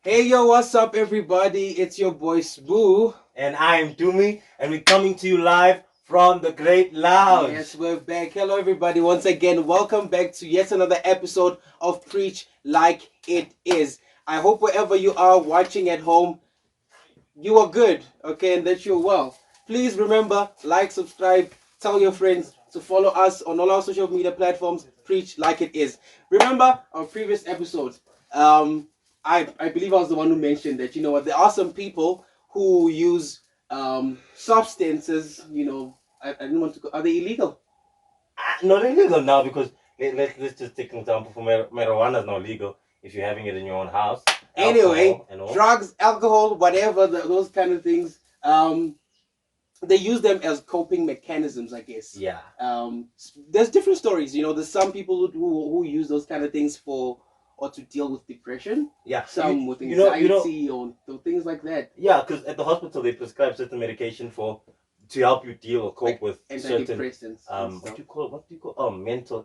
Hey yo, what's up everybody? It's your boy Spoo. And I'm Dumi, and we're coming to you live from the Great Lounge. Yes, we're back. Hello everybody. Once again, welcome back to yet another episode of Preach Like It Is. I hope wherever you are watching at home, you are good, okay, and that you're well. Please remember, like, subscribe, tell your friends to follow us on all our social media platforms. Preach Like It Is. Remember our previous episodes. I believe I was the one who mentioned that, you know what, there are some people who use substances, I didn't want to go, are they illegal? Not illegal now because let's just take an example. For marijuana is not legal if you're having it in your own house. Anyway, And all. drugs, alcohol, whatever, those kind of things. They use them as coping mechanisms, I guess. Yeah. There's different stories. There's some people who use those kind of things or to deal with depression. Yeah. Some with anxiety or things like that. Yeah, because at the hospital they prescribe certain medication to help you deal or cope with certain what do you call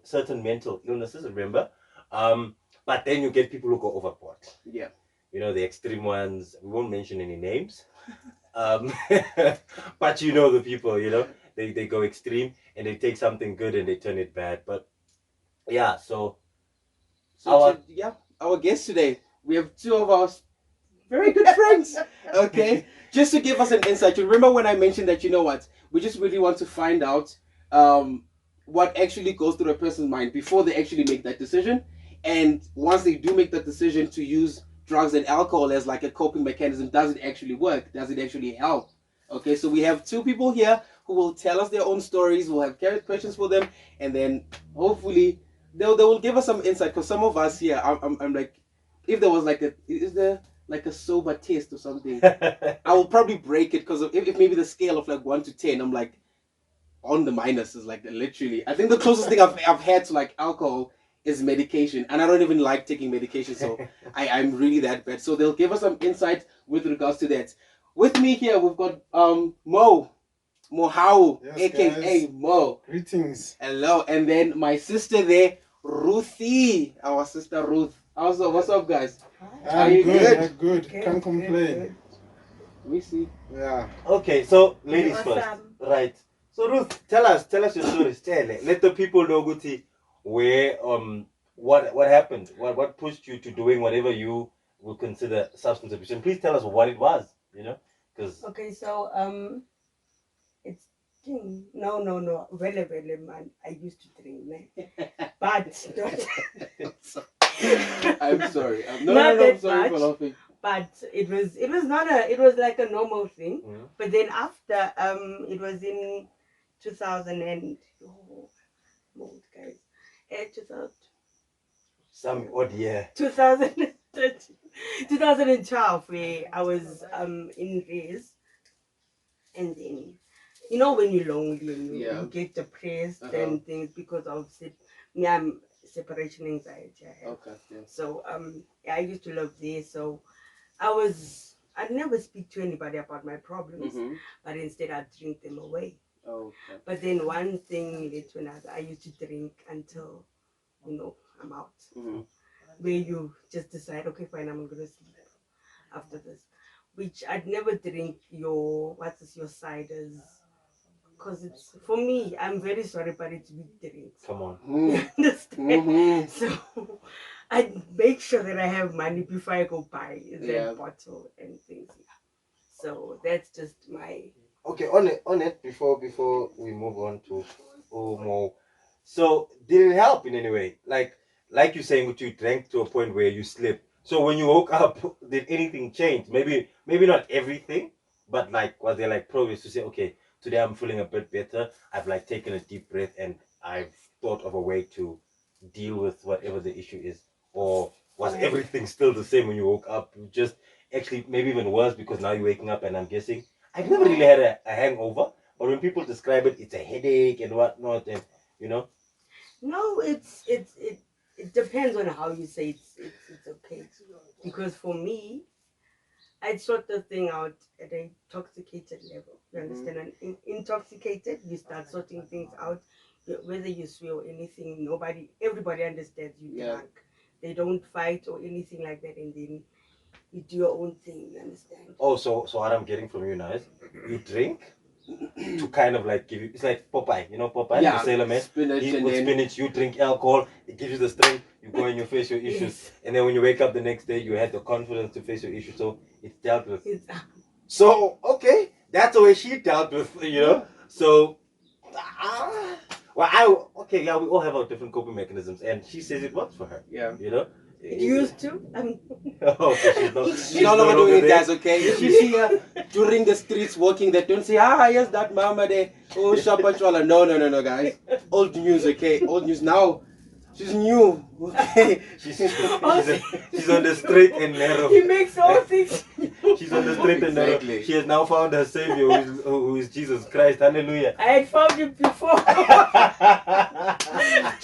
certain mental illnesses, remember? But then you get people who go overboard. Yeah. The extreme ones. We won't mention any names. But the people, they go extreme and they take something good and they turn it bad. But yeah, our guest today, we have two of our very good friends. Okay, just to give us an insight. You remember when I mentioned that, we just really want to find out what actually goes through a person's mind before they actually make that decision, and once they do make that decision to use drugs and alcohol as like a coping mechanism, does it actually work? Does it actually help? Okay, so we have two people here who will tell us their own stories. We'll have questions for them, and then hopefully they will give us some insight. Because some of us here, I'm like, if there was is there like a sober test or something, I will probably break it because if maybe the scale of like 1 to 10, I'm like on the minuses, like literally. I think the closest thing I've had to like alcohol is medication, and I don't even like taking medication, so I'm really that bad. So they'll give us some insight with regards to that. With me here, we've got Mohau, Yes, aka guys. Mo. Greetings. Hello, and then my sister there, Ruthie, our sister Ruth. Also, what's up, guys? I'm you good. good? I'm good. Can't complain. We see. Yeah. Okay, so ladies Awesome. first, right? So Ruth, tell us your stories. Let the people know, Guti, where what happened, what pushed you to doing whatever you would consider substance abuse. And please tell us what it was. Because Okay, so it's no, vele man. I used to drink, man. But I'm sorry. Not that I'm sorry for much. laughing. but it was not it was like a normal thing. Mhm. But then after it was in 2000 and old guys, 2000, some odd year. 2012 where I was in race, and then when you're lonely and you get depressed and things because of separation anxiety I have. Okay. Yeah. So I used to live there, so I'd never speak to anybody about my problems, but instead I'd drink them away. Okay. But then one thing led to another. I used to drink until I'm out, where you just decide, okay, fine, I'm gonna sleep after this, which I'd never drink your ciders, because it's, for me, I'm very sorry, but it's weak drinks. Come on. You understand? So I make sure that I have money before I go buy that bottle and things. Yeah. So that's just my. Okay, on it before we move on to more. So did it help in any way? Like you saying, you drank to a point where you slept. So when you woke up, did anything change? Maybe not everything, but like was there like progress to say, okay, today I'm feeling a bit better. I've like taken a deep breath and I've thought of a way to deal with whatever the issue is, or was everything still the same when you woke up? Just actually maybe even worse because now you're waking up and I'm guessing I've never really had a hangover, but when people describe it, it's a headache and whatnot, and No, it depends on how you say it's okay. Because for me, I sort the thing out at a intoxicated level. You understand? And intoxicated, you start sorting things out. Whether you swear or anything, everybody understands you drunk. They don't fight or anything like that, and then you do your own thing. You understand? Oh, so what I'm getting from you now is you drink to kind of like give you. It's like Popeye, you know Popeye, Yeah, the sailor man. spinach and With then spinach, you drink alcohol. It gives you the strength. You go and you face your issues, Yes. and then when you wake up the next day, you had the confidence to face your issues. So it's dealt with. It's, So okay, that's the way she dealt with, you know. So, okay, yeah, we all have our different coping mechanisms, and she says it works for her. yeah. You know. it used to. Okay, She's no longer doing it, guys, okay? If you see her during the streets walking there, don't say, yes, that mama there. Oh, Shapachwala. No, guys. Old news, okay? Old news. Now, she's new, okay? She's on the straight and narrow. He makes all things. She's on the straight and narrow. Exactly. She has now found her savior, who is Jesus Christ. Hallelujah. I had found him before.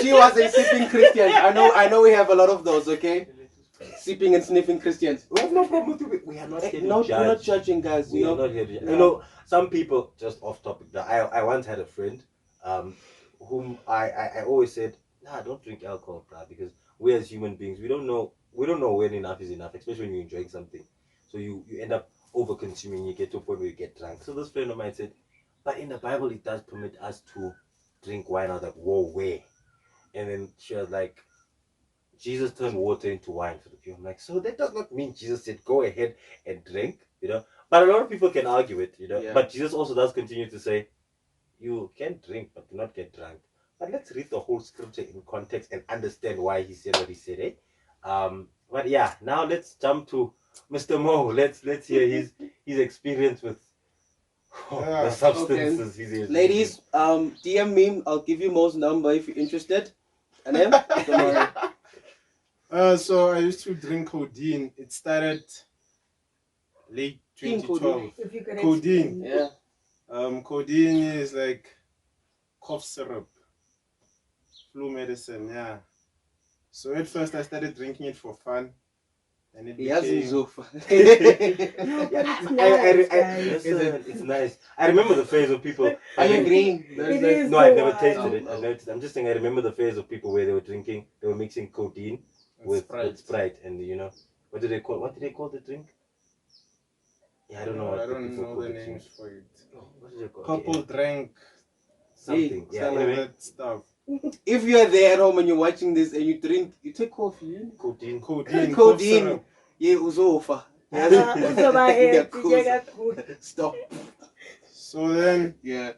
She was a sipping Christian. I know we have a lot of those, okay? Sipping and sniffing Christians. We have no problem with it. We are not here to No, judge. we're not judging, guys. We You are know? not here to judge. Yeah. You know, some people, just off topic, I once had a friend whom I always said, nah, don't drink alcohol, bruh, because we as human beings, we don't know when enough is enough, especially when you're enjoying something. So you end up over consuming, you get to a point where you get drunk. So this friend of mine said, but in the Bible it does permit us to drink wine. I was like, whoa, where? And then she was like, Jesus turned water into wine for the people. I'm like, so that does not mean Jesus said go ahead and drink, you know. But a lot of people can argue it, you know. Yeah. But Jesus also does continue to say, you can drink, but do not get drunk. But let's read the whole scripture in context and understand why he said what he said, eh? But yeah, now let's jump to Mr. Mo. Let's hear his experience with the substances. Okay. Ladies, DM me. I'll give you Mo's number if you're interested. And then, don't worry. So I used to drink codeine. It started late 2012. If you could Codeine. explain. Yeah. Codeine is like cough syrup, flu medicine. Yeah. So at first I started drinking it for fun, and it He has became. his Zofa. No, but it's nice, guys. It's nice. I remember the phase of people. Are you agreeing? It is No, I've so never wild. tasted it. I'm just saying, I remember the phase of people where they were mixing codeine with Sprite, and you know, what did they call the drink? Yeah, I don't know. I don't know the names for it. What did they call? Couple drank Something. Yeah. some of Anyway, that stuff. If you're there at home and you're watching this and you drink, you take coffee. codeine. Codeine. Cough Codeine. syrup. Yeah, Uzofa. Yeah, Stop. So then Yeah.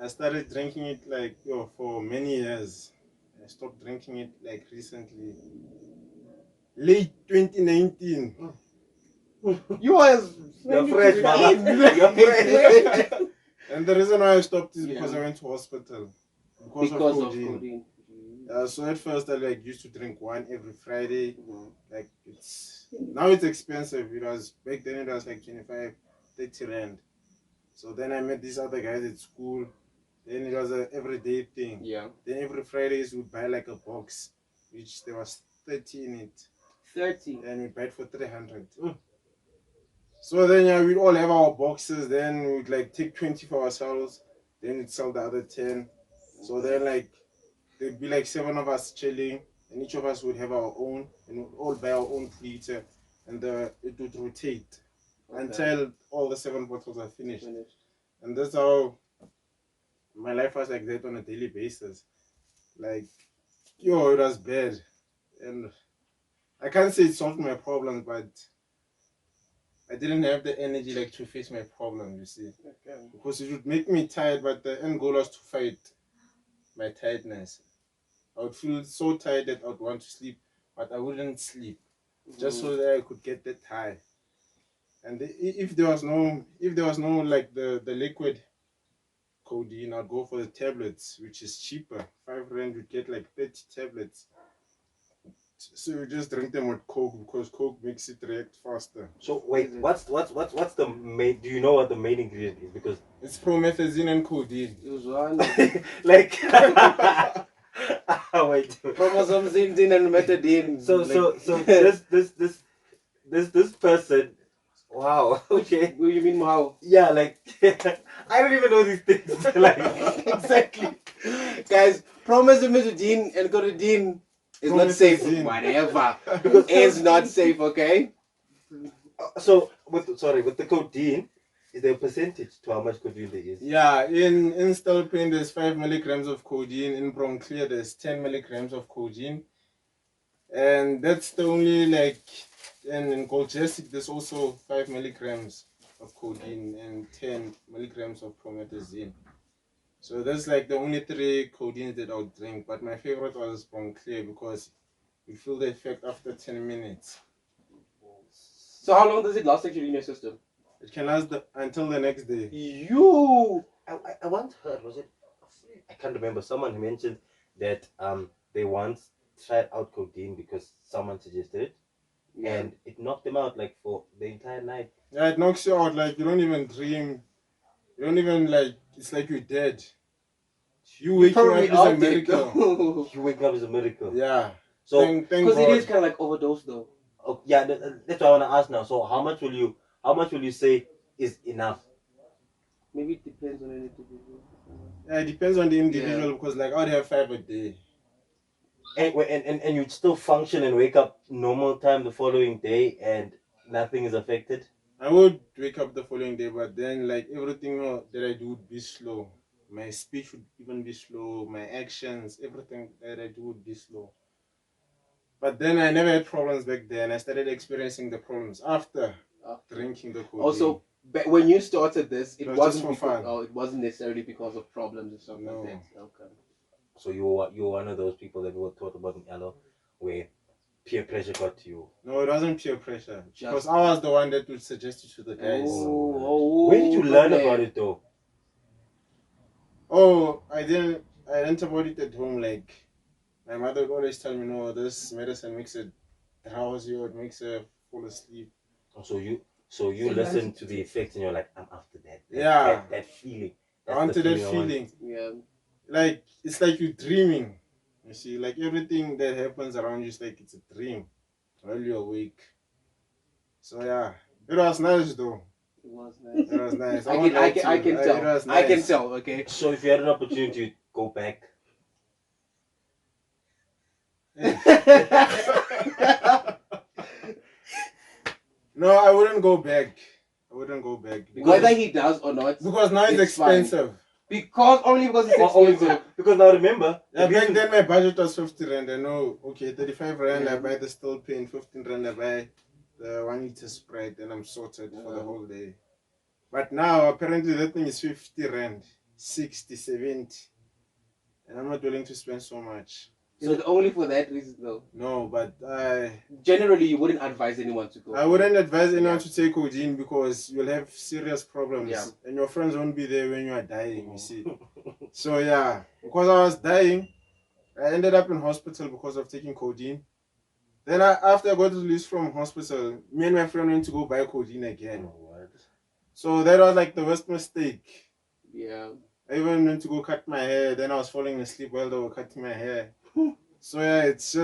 I started drinking it like for many years. I stopped drinking it like recently. Late 2019. You was You're fresh, mama. You're fresh. And the reason why I stopped is because Yeah. I went to hospital. because of codeine. So at first I used to drink wine every Friday. Mhm. Like now it's expensive. It was back then it was like 25, 30 rand. So then I met these other guys at school. Then it was an everyday thing. Yeah. Then every Fridays we'd buy like a box, which there was 30 in it. 30. And we buy it for 300. So then we'd all have our boxes. Then we'd like take 20 for ourselves. Then we'd sell the other 10. So then there'd be like 7 of us chilling, and each of us would have our own, and we'd all buy our own liter, and it would rotate until all the 7 bottles are finished. And that's how my life was like that on a daily basis. Like, it was bad. And I can't say it solved my problems, but I didn't have the energy like to face my problems, you see. Okay. Because it would make me tired, but the end goal was to fight my tiredness. I would feel so tired that I would want to sleep, but I wouldn't sleep, just so that I could get that high. And if there was no like the liquid codeine, I'd go for the tablets, which is cheaper. 5 rand, you'd get like 30 tablets. So you just drink them with Coke because Coke makes it react faster. So wait, what's the main? Do you know what the main ingredient is? Because it's promethazine and codeine. It was one. like, wait. Chromosomes in and metadine. So this person. Wow. Okay. What do you mean Mohau? Yeah, like I don't even know these things. Like Exactly. Guys, promethazine and codeine is not safe. Promethazine. Whatever. It's not safe, okay? So with the codeine, is there a percentage to how much codeine there is? Yeah, in Stilpen there's 5 milligrams of codeine. In Bronclear there's 10 milligrams of codeine, and that's the only like. And in Golgesic there's also 5 milligrams of codeine and 10 milligrams of promethazine. So that's like the only 3 codeines that I'll drink. But my favorite was Bronclear because you feel the effect after 10 minutes. So how long does it last actually in your system? It can last until the next day. You. I once heard, was it? I can't remember. Someone mentioned that they once tried out codeine because someone suggested it, and it knocked them out like for the entire night. Yeah, it knocks you out. Like you don't even dream. You don't even like. It's like you're dead. You waking up is a miracle. You wake up is a miracle. Yeah. So thank Because it God. is kind of like overdose though. oh, yeah, that's what I want to ask now. So how much will you say is enough? Maybe it depends on an individual. Yeah, it depends on the individual because like I'd have 5 a day. And you'd still function and wake up normal time the following day and nothing is affected? I would wake up the following day, but then like everything that I do would be slow. My speech would even be slow. My actions, everything that I do would be slow. But then I never had problems back then. I started experiencing the problems after drinking the codeine. Also, when you started this, it It was wasn't just for because, fun. it wasn't necessarily because of problems or something No. like that. Okay. So you're one of those people that were taught about Mbele where peer pressure got to you. No, it wasn't peer pressure. Just- Because I was the one that would suggest it to the guys. Where did you learn okay. about it though? Oh, I learned about it at home. Like my mother would always tell me, no, this medicine makes it drowsy or it makes her fall asleep. So you listen to the effects and you're like, I'm after that. Yeah. That feeling. I That's wanted the that I want. feeling. Yeah. Like it's like you're dreaming. You see, like everything that happens around you is like it's a dream while you're awake. So yeah, it was nice though. It was nice. It was nice. I won't lie can to you. tell. It was I can nice. tell. Okay. So if you had an opportunity to go back, No, I wouldn't go back. I wouldn't go back. Whether he does or not. Because now it's fine. expensive. Only because it's only expensive. because now remember, Yeah, the back reason- then my budget was 50 rand. I know, okay, 35 rand, Yeah. I buy the still pain, 15 rand, I buy the 1 liter Sprite, and I'm sorted for the whole day. But now, apparently, that thing is 50 rand, 60, 70. And I'm not willing to spend so much. Is it only for that reason though? No, but Generally, you wouldn't advise anyone to go. I wouldn't advise anyone Yeah. to take codeine because you'll have serious problems. Yeah. And your friends won't be there when you are dying, you see. So yeah, because I was dying, I ended up in hospital because of taking codeine. Then after I got released from hospital, me and my friend went to go buy codeine again. So that was like the worst mistake. Yeah. I even went to go cut my hair. Then I was falling asleep while they were cutting my hair. So yeah, it's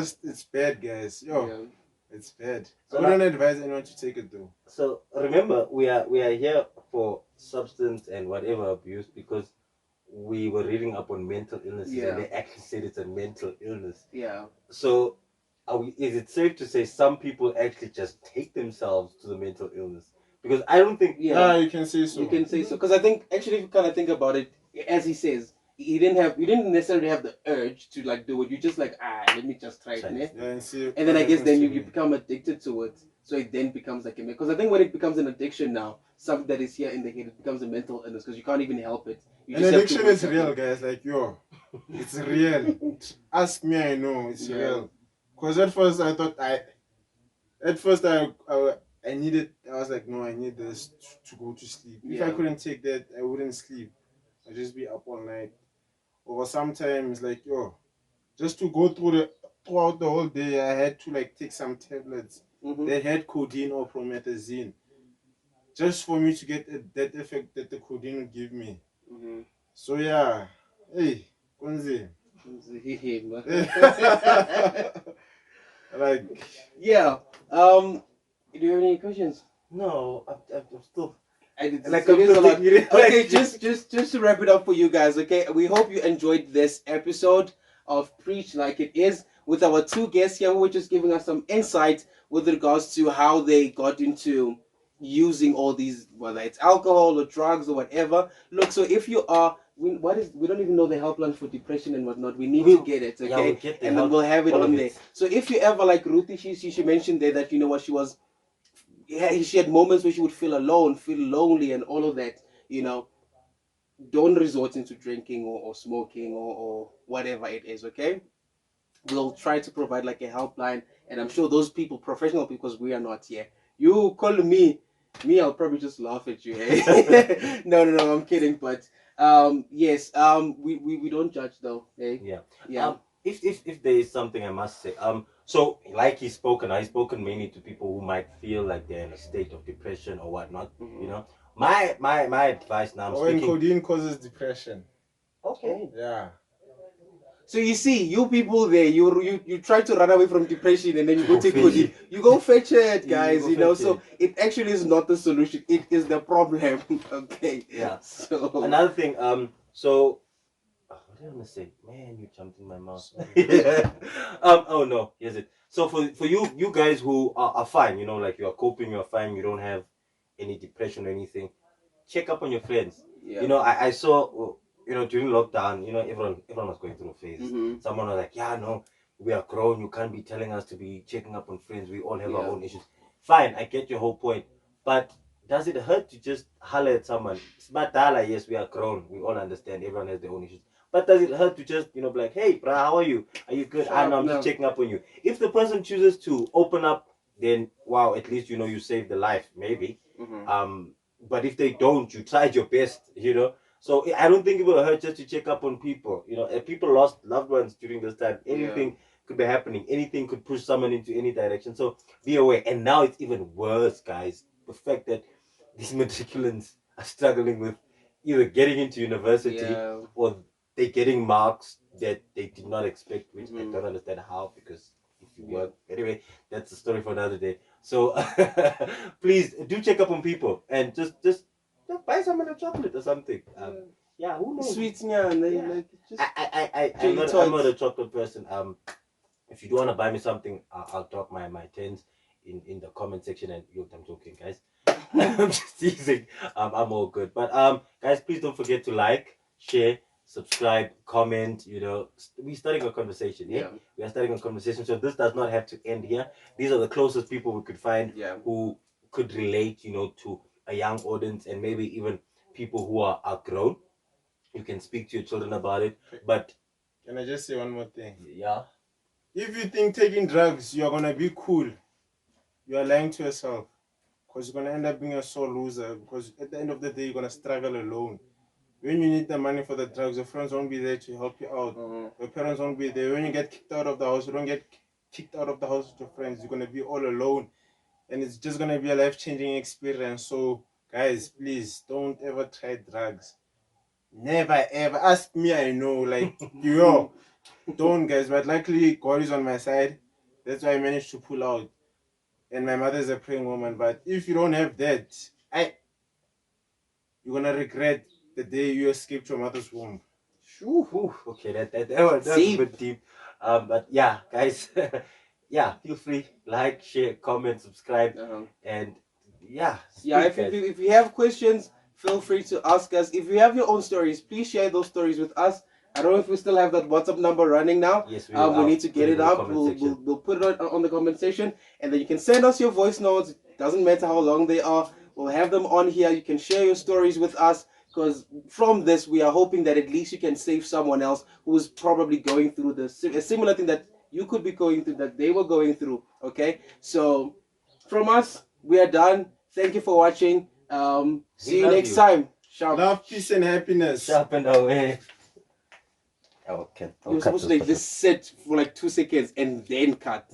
bad, guys. Yo, Yeah. it's bad. So I wouldn't advise anyone to take it though. So remember, we are here for substance and whatever abuse because we were reading up on mental illnesses Yeah. and they actually said it's a mental illness. Yeah. So is it safe to say some people actually just take themselves to the mental illness? Because I don't think Yeah. You can say so. You can say so because I think actually, if you kind of think about it, as he says, you didn't necessarily have the urge to like do it. You just like let me just try it, ne? Yeah, and see. And then I what guess then happens you to me. become addicted to it. So it then becomes like a because I think when it becomes an addiction now, something that is here in the head, it becomes a mental illness because you can't even help it. You An just have to addiction wake is up real, and- guys. Like yo, it's real. Ask me, I know it's Yeah. real. Cause at first I thought I needed. I was like, no, I need this to go to sleep. If I Yeah. couldn't take that, I wouldn't sleep. I'd just be up all night. Or sometimes like yo, just to go throughout the whole day, I had to like take some tablets Mhm. that had codeine or promethazine, just for me to get that effect that the codeine would give me. Mhm. So yeah, hey, Kunzi. Like, Yeah. Do you have any questions? no, I'm still Like like it is a lot. thinking it- Okay, like- just to wrap it up for you guys. Okay, we hope you enjoyed this episode of Preach Like It Is. with our two guests here who were just giving us some insight with regards to how they got into using all these, whether it's alcohol or drugs or whatever. Look, so if you are, we don't even know the helpline for depression and whatnot. We need to get it, Yeah, okay? we'll get the And then help, we'll have it all of on it. there. So if you ever, like Ruthie, she mentioned there that, you know what, she had moments where she would feel alone, feel lonely, and all of that. You know, don't resort into drinking or smoking or whatever it is. Okay, we'll try to provide like a helpline, and I'm sure those people, professional, because we are not here. You call me, I'll probably just laugh at you. Eh? No, I'm kidding. But yes, we don't judge though. Eh? Yeah. Yeah. If there is something I must say, so like he's spoken mainly to people who might feel like they're in a state of depression or whatnot. You know, my advice now. I'm Or when speaking. codeine causes depression. Okay. Yeah. So you see, you people there, you try to run away from depression and then you go take fetch codeine. it. You go fetch it, You guys. go You know, fetch so it actually is not the solution. It is the problem. Okay. Yeah. So Another thing. So what did I want to say? Man, you jumped in my mouth. Oh no, here's it. So for you guys who are fine, you know, like you are coping, you're fine, you don't have any depression or anything, check up on your friends. yeah. You know, I saw, you know, during lockdown, you know, everyone was going through phases. Mhm. Someone was like, yeah, no, we are grown. You can't be telling us to be checking up on friends. We all have our Yeah. own issues. Fine, I get your whole point. But does it hurt to just holler at someone? Smatala, yes, we are grown. We all understand. Everyone has their own issues. But does it hurt to just, you know, be like, hey, brah, how are you? Are you good? Sure, No, I'm just checking up on you. If the person chooses to open up, then wow, at least you know you saved the life, maybe. Mhm. But if they don't, you tried your best, you know. So I don't think it will hurt just to check up on people. You know, if people lost loved ones during this time, anything could be happening. Anything could push someone into any direction. So be aware. And now it's even worse, guys. The fact that these matriculants are struggling with either getting into university Yeah. or they're getting marks that they did not expect, which I Mhm. don't understand how, because if you Yeah. work anyway, that's a story for another day. So please do check up on people and just buy someone a chocolate or something. Yeah, who knows? Sweet, yeah, and Yeah. like just I'm not a chocolate person. If you do want to buy me something, I'll drop my tens in the comment section, and I'm joking, guys. I'm just teasing. I'm all good. But guys, please don't forget to like, share, subscribe, comment. You know, we're starting a conversation. Yeah, we are starting a conversation. So this does not have to end here. These are the closest people we could find who could relate, you know, to a young audience, and maybe even people who are grown. You can speak to your children about it. But Can I just say one more thing? yeah, If you think taking drugs you're gonna be cool, you are lying to yourself. Because you're gonna end up being a sore loser. Because at the end of the day, you're gonna struggle alone. When you need the money for the drugs, your friends won't be there to help you out. Your parents won't be there. When you get kicked out of the house, you don't get kicked out of the house with your friends. You're gonna be all alone, and it's just gonna be a life-changing experience. So, guys, please don't ever try drugs. Never ever. Ask me, I know. Like yo, don't guys. But luckily, God is on my side. That's why I managed to pull out. And my mother is a praying woman. But if you don't have that, you're gonna regret the day you escaped your mother's womb. Okay, that was a bit deep. But yeah, guys, yeah, feel free, like, share, comment, subscribe, and yeah, if you have questions, feel free to ask us. If you have your own stories, please share those stories with us. I don't know if we still have that WhatsApp number running now. Yes, we need to get it up. We'll put it on the comment section, and then you can send us your voice notes. Doesn't matter how long they are. We'll have them on here. You can share your stories with us, because from this we are hoping that at least you can save someone else who's probably going through a similar thing that you could be going through, that they were going through. Okay, so from us, we are done. Thank you for watching. See you next time. Sharp. Love, peace, and happiness. Sharp and away. Okay. You're supposed to like this set for like 2 seconds and then cut.